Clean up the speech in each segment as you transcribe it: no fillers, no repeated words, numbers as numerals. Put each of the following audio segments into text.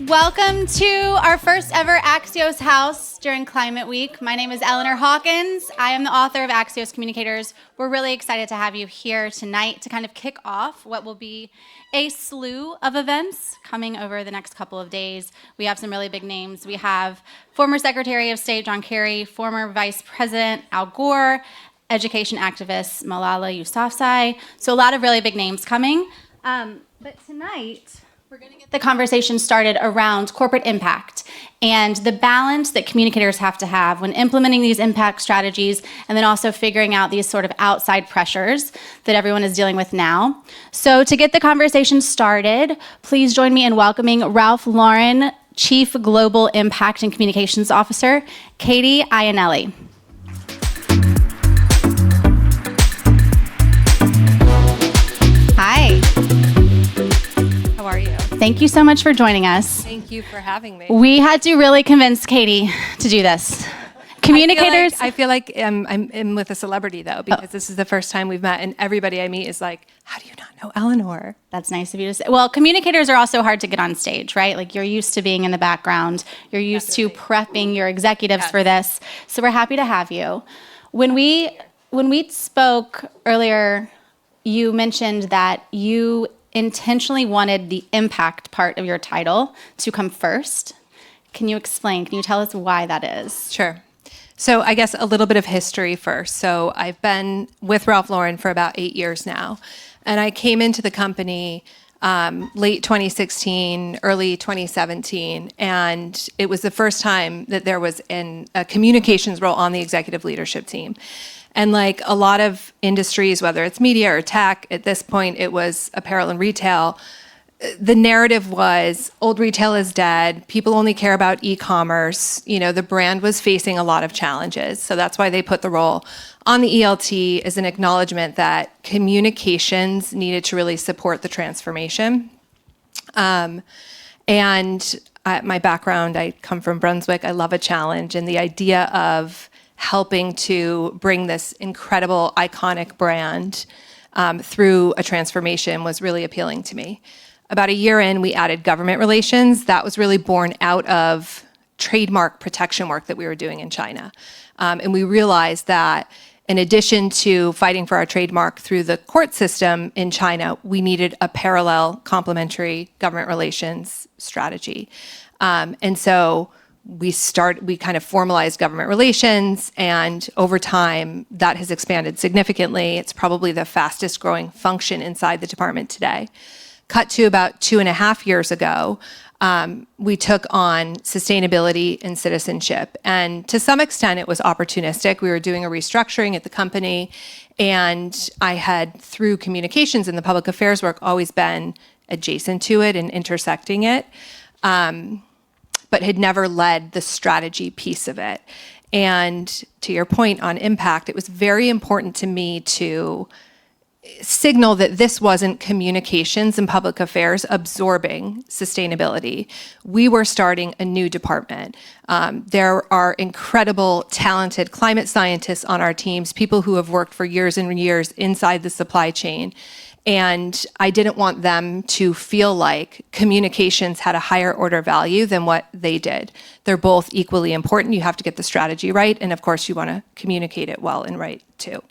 Welcome to our first ever Axios house during Climate Week. My name is Eleanor Hawkins. I am the author of Axios Communicators. We're really excited to have you here tonight to kind of kick off what will be a slew of events coming over the next couple of days. We have some really big names. We have former Secretary of State John Kerry, former Vice President Al Gore, education activist Malala Yousafzai. So a lot of really big names coming. But tonight, we're going to get the conversation started around corporate impact and the balance that communicators have to have when implementing these impact strategies, and then also figuring out these sort of outside pressures that everyone is dealing with now. So to get the conversation started, please join me in welcoming Ralph Lauren, Chief Global Impact and Communications Officer, Katie Ioanilli. Hi. How are you? Thank you so much for joining us. Thank you for having me. We had to really convince Katie to do this. Communicators. I feel like I'm with a celebrity though, because this is the first time we've met, and everybody I meet is like, "How do you not know Eleanor?" That's nice of you to say. Well, communicators are also hard to get on stage, right? Like you're used to being in the background. You're used to prepping your executives for this. So we're happy to have you. When we spoke earlier, you mentioned that you intentionally wanted the impact part of your title to come first. Can you explain? Can you tell us why that is? Sure. So I guess a little bit of history first. So I've been with Ralph Lauren for about 8 years now. And I came into the company late 2016, early 2017. And it was the first time that there was a communications role on the executive leadership team. And like a lot of industries, whether it's media or tech, at this point it was apparel and retail, the narrative was old retail is dead. People only care about e-commerce. You know, the brand was facing a lot of challenges. So that's why they put the role on the ELT as an acknowledgement that communications needed to really support the transformation. My background, I come from Brunswick. I love a challenge, and the idea of helping to bring this incredible, iconic brand through a transformation was really appealing to me. About a year in, we added government relations. That was really born out of trademark protection work that we were doing in China. And we realized that in addition to fighting for our trademark through the court system in China, we needed a parallel complementary government relations strategy. And so we kind of formalized government relations, and over time that has expanded significantly. It's probably the fastest growing function inside the department today. Cut to about 2.5 years ago, we took on sustainability and citizenship. And to some extent it was opportunistic. We were doing a restructuring at the company, and I had, through communications and the public affairs work, always been adjacent to it and intersecting it. But had never led the strategy piece of it. And to your point on impact, it was very important to me to signal that this wasn't communications and public affairs absorbing sustainability. We were starting a new department. There are incredible, talented climate scientists on our teams, people who have worked for years and years inside the supply chain. And I didn't want them to feel like communications had a higher order value than what they did. They're both equally important. You have to get the strategy right. And of course, you want to communicate it well and right too.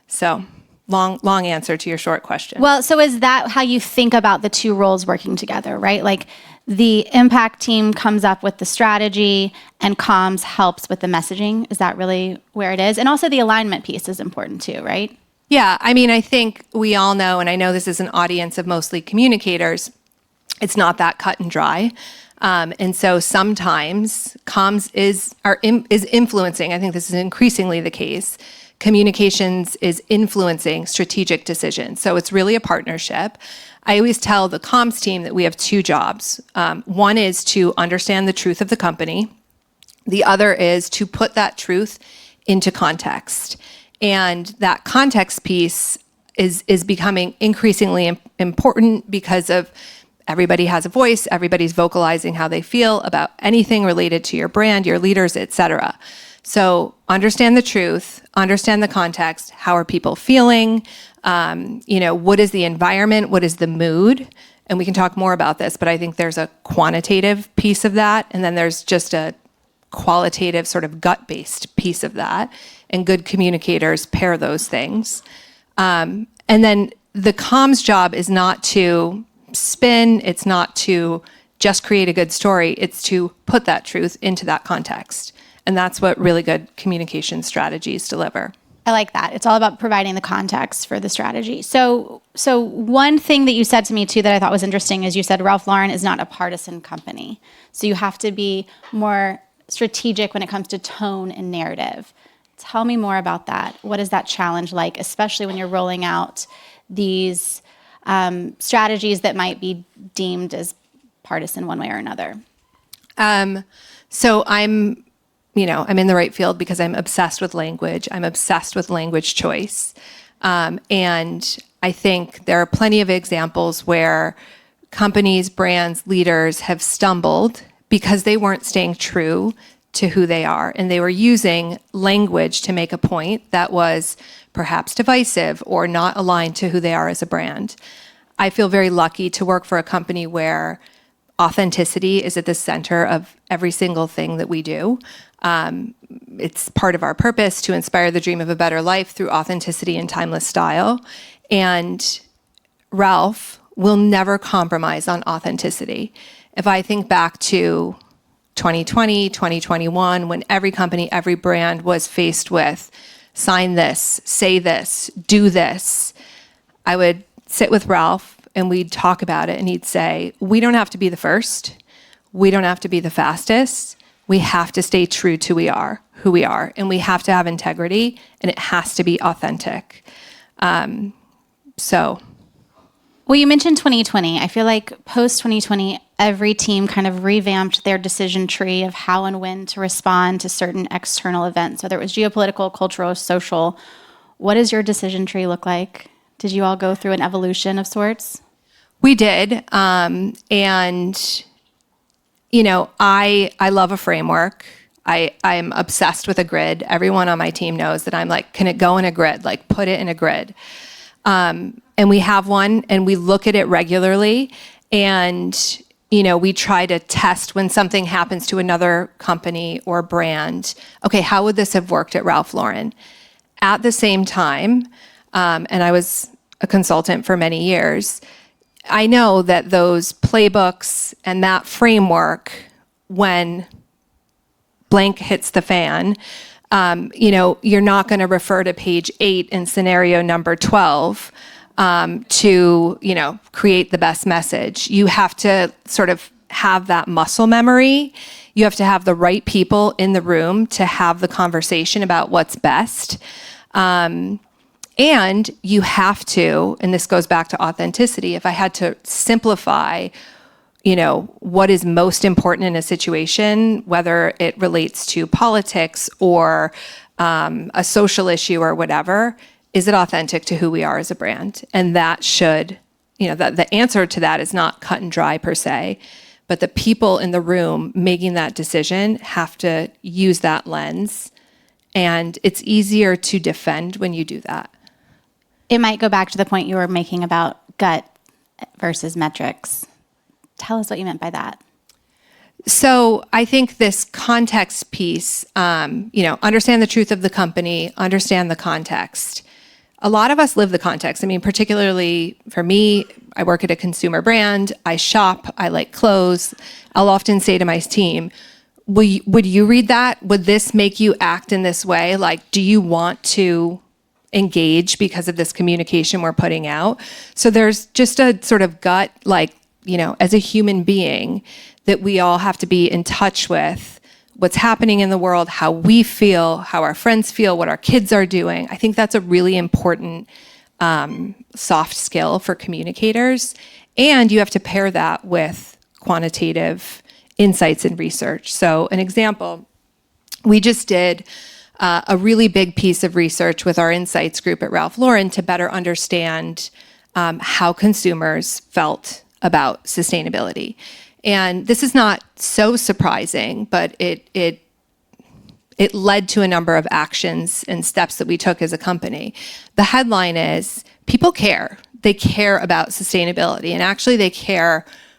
So long answer to your short question. Well, so is that how you think about the two roles working together, right? Like the impact team comes up with the strategy and comms helps with the messaging. Is that really where it is? And also the alignment piece is important too, right? Yeah, I mean, I think we all know, and I know this is an audience of mostly communicators, it's not that cut and dry. And so sometimes comms is influencing, I think this is increasingly the case, communications is influencing strategic decisions. So it's really a partnership. I always tell the comms team that we have two jobs. One is to understand the truth of the company. The other is to put that truth into context. And that context piece is becoming increasingly important because of everybody has a voice, everybody's vocalizing how they feel about anything related to your brand, your leaders, et cetera. So understand the truth, understand the context, how are people feeling, what is the environment, what is the mood, and we can talk more about this, but I think there's a quantitative piece of that, and then there's just a qualitative sort of gut-based piece of that, and good communicators pair those things. And then the comms job is not to spin, it's not to just create a good story, it's to put that truth into that context. And that's what really good communication strategies deliver. I like that. It's all about providing the context for the strategy. So one thing that you said to me too that I thought was interesting is you said Ralph Lauren is not a partisan company. So you have to be more strategic when it comes to tone and narrative. Tell me more about that. What is that challenge like, especially when you're rolling out these strategies that might be deemed as partisan one way or another? So I'm in the right field because I'm obsessed with language. I'm obsessed with language choice. And I think there are plenty of examples where companies, brands, leaders have stumbled because they weren't staying true to who they are. And they were using language to make a point that was perhaps divisive or not aligned to who they are as a brand. I feel very lucky to work for a company where authenticity is at the center of every single thing that we do. It's part of our purpose to inspire the dream of a better life through authenticity and timeless style. And Ralph will never compromise on authenticity. If I think back to 2020, 2021, when every company, every brand was faced with sign this, say this, do this, I would sit with Ralph and we'd talk about it and he'd say, we don't have to be the first. We don't have to be the fastest. We have to stay true to who we are, and we have to have integrity, and it has to be authentic. Well, you mentioned 2020. I feel like post 2020, every team kind of revamped their decision tree of how and when to respond to certain external events, whether it was geopolitical, cultural, social. What does your decision tree look like? Did you all go through an evolution of sorts? We did. And, I love a framework. I'm obsessed with a grid. Everyone on my team knows that I'm like, can it go in a grid? Like, put it in a grid. And we have one, and we look at it regularly. And, we try to test when something happens to another company or brand. Okay, how would this have worked at Ralph Lauren? At the same time, and I was a consultant for many years, I know that those playbooks and that framework, when blank hits the fan, you're not going to refer to page 8 in scenario number 12 to, create the best message. You have to sort of have that muscle memory. You have to have the right people in the room to have the conversation about what's best. And you have to, and this goes back to authenticity, if I had to simplify, what is most important in a situation, whether it relates to politics or a social issue or whatever, is it authentic to who we are as a brand? And that should, the answer to that is not cut and dry per se, but the people in the room making that decision have to use that lens. And it's easier to defend when you do that. It might go back to the point you were making about gut versus metrics. Tell us what you meant by that. So I think this context piece, understand the truth of the company, understand the context. A lot of us live the context. I mean, particularly for me, I work at a consumer brand. I shop. I like clothes. I'll often say to my team, would you read that? Would this make you act in this way? Like, do you want to engage because of this communication we're putting out? So there's just a sort of gut, as a human being, that we all have to be in touch with what's happening in the world, how we feel, how our friends feel, what our kids are doing. I think that's a really important soft skill for communicators. And you have to pair that with quantitative insights and research. So an example, we just did a really big piece of research with our insights group at Ralph Lauren to better understand how consumers felt about sustainability. And this is not so surprising, but it led to a number of actions and steps that we took as a company. The headline is, people care. they care about sustainability. And actually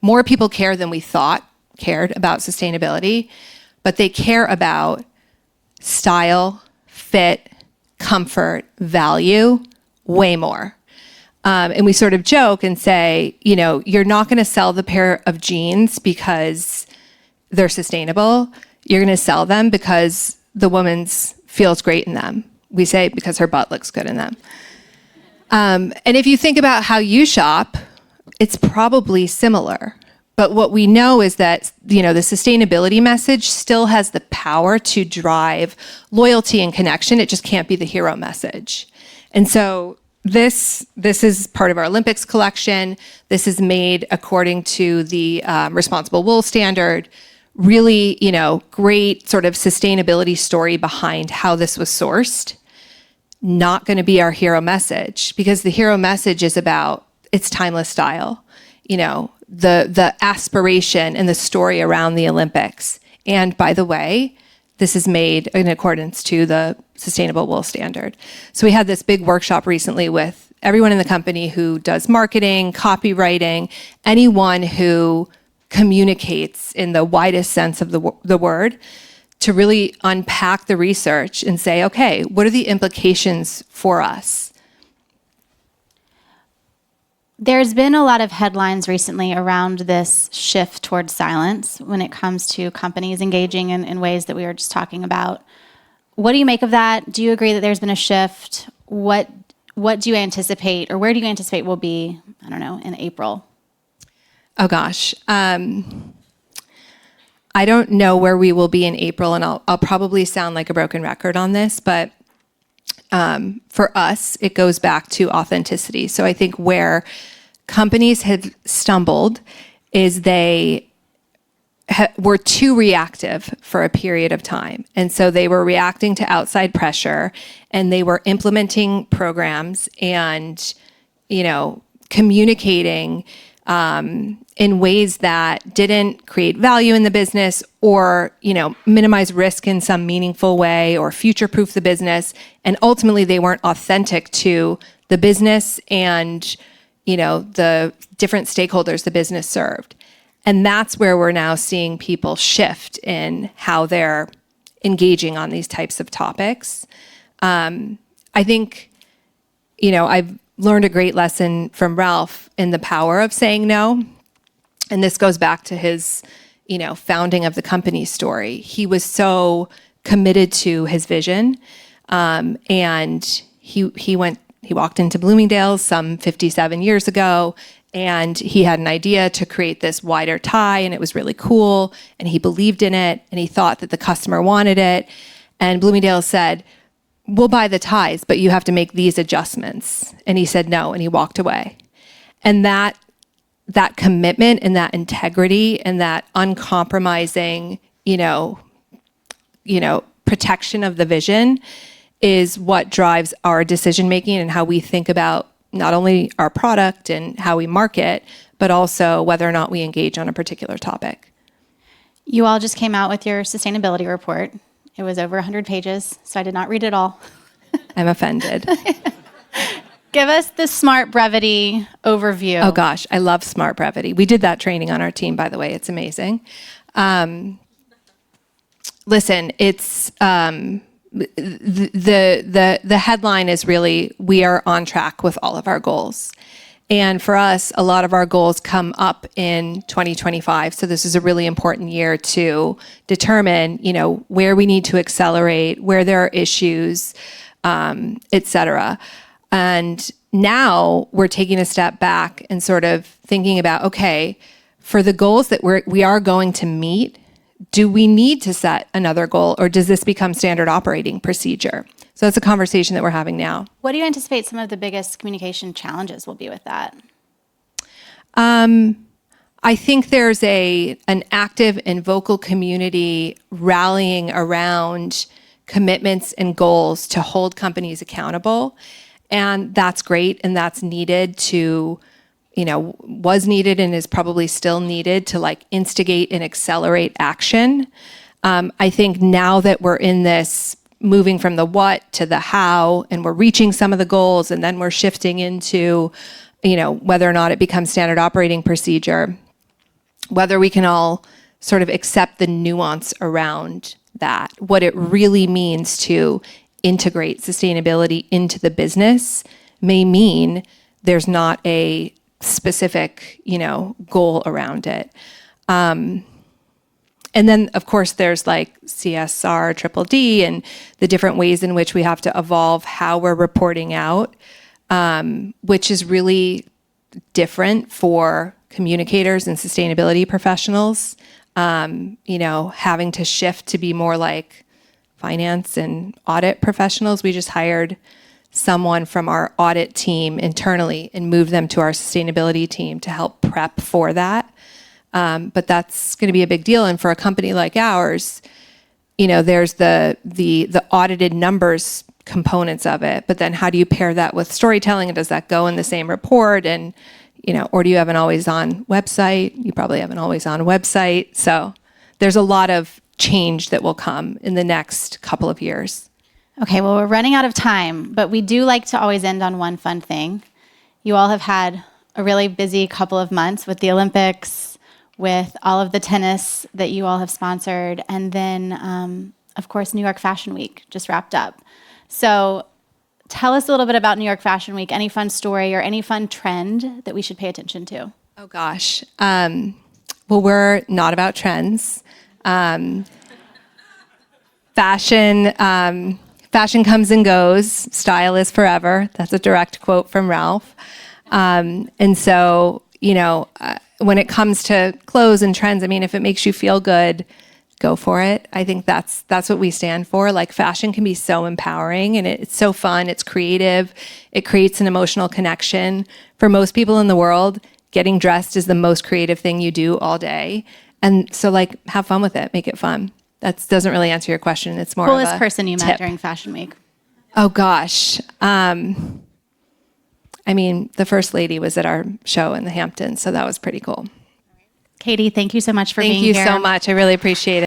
more people care than we thought cared about sustainability, but they care about style, fit, comfort, value, way more. And we sort of joke and say, you're not going to sell the pair of jeans because they're sustainable. You're going to sell them because the woman feels great in them. We say because her butt looks good in them. And if you think about how you shop, it's probably similar. But what we know is that, the sustainability message still has the power to drive loyalty and connection. It just can't be the hero message. And so this is part of our Olympics collection. This is made according to the responsible wool standard. Really, great sort of sustainability story behind how this was sourced. Not going to be our hero message, because the hero message is about its timeless style, the aspiration and the story around the Olympics. And by the way, this is made in accordance to the sustainable wool standard. So we had this big workshop recently with everyone in the company who does marketing, copywriting, anyone who communicates in the widest sense of the word, to really unpack the research and say, okay, what are the implications for us? There's been a lot of headlines recently around this shift towards silence when it comes to companies engaging in ways that we were just talking about. What do you make of that? Do you agree that there's been a shift? What do you anticipate, or where do you anticipate we'll be, in April? Oh gosh. I don't know where we will be in April, and I'll probably sound like a broken record on this, but for us, it goes back to authenticity. So I think where companies have stumbled is they were too reactive for a period of time. And so they were reacting to outside pressure, and they were implementing programs and, communicating in ways that didn't create value in the business, or, minimize risk in some meaningful way, or future-proof the business. And ultimately, they weren't authentic to the business and, the different stakeholders the business served. And that's where we're now seeing people shift in how they're engaging on these types of topics. I think, I've learned a great lesson from Ralph in the power of saying no. And this goes back to his, founding of the company story. He was so committed to his vision. And he walked into Bloomingdale's some 57 years ago, and he had an idea to create this wider tie, and it was really cool. And he believed in it, and he thought that the customer wanted it. And Bloomingdale's said, "We'll buy the ties, but you have to make these adjustments." And he said no, and he walked away. And that commitment and that integrity and that uncompromising, protection of the vision is what drives our decision making and how we think about not only our product and how we market, but also whether or not we engage on a particular topic. You all just came out with your sustainability report. It was over 100 pages, so I did not read it all. I'm offended. Give us the smart brevity overview. Oh gosh, I love smart brevity. We did that training on our team, by the way. It's amazing. Listen, it's the headline is really, we are on track with all of our goals. And for us, a lot of our goals come up in 2025. So this is a really important year to determine, where we need to accelerate, where there are issues, et cetera. And now we're taking a step back and sort of thinking about, okay, for the goals that we are going to meet, do we need to set another goal, or does this become standard operating procedure? So that's a conversation that we're having now. What do you anticipate some of the biggest communication challenges will be with that? I think there's an active and vocal community rallying around commitments and goals to hold companies accountable. And that's great, and that's needed to, was needed and is probably still needed to instigate and accelerate action. I think now that we're in this moving from the what to the how, and we're reaching some of the goals, and then we're shifting into, whether or not it becomes standard operating procedure, whether we can all sort of accept the nuance around that, what it really means to integrate sustainability into the business may mean there's not a specific, goal around it. And then, of course, there's like CSR, Triple D, and the different ways in which we have to evolve how we're reporting out, which is really different for communicators and sustainability professionals. Having to shift to be more like finance and audit professionals. We just hired someone from our audit team internally and moved them to our sustainability team to help prep for that. But that's going to be a big deal. And for a company like ours, there's the audited numbers components of it, but then how do you pair that with storytelling, and does that go in the same report? And, or do you have an always on website? You probably have an always on website. So there's a lot of change that will come in the next couple of years. Okay, well, we're running out of time, but we do like to always end on one fun thing. You all have had a really busy couple of months with the Olympics, with all of the tennis that you all have sponsored, and then, of course, New York Fashion Week just wrapped up. So tell us a little bit about New York Fashion Week, any fun story or any fun trend that we should pay attention to. Oh, gosh. Well, we're not about trends. Fashion comes and goes. Style is forever. That's a direct quote from Ralph. And so, when it comes to clothes and trends, if it makes you feel good, go for it. I think that's what we stand for. Like, fashion can be so empowering, and it's so fun. It's creative. It creates an emotional connection. For most people in the world, getting dressed is the most creative thing you do all day. And so, have fun with it. Make it fun. That doesn't really answer your question. It's more coolest of a person you met tip. during Fashion Week? Oh, gosh. The First Lady was at our show in the Hamptons, so that was pretty cool. Katie, thank you so much for being here. Thank you so much. I really appreciate it.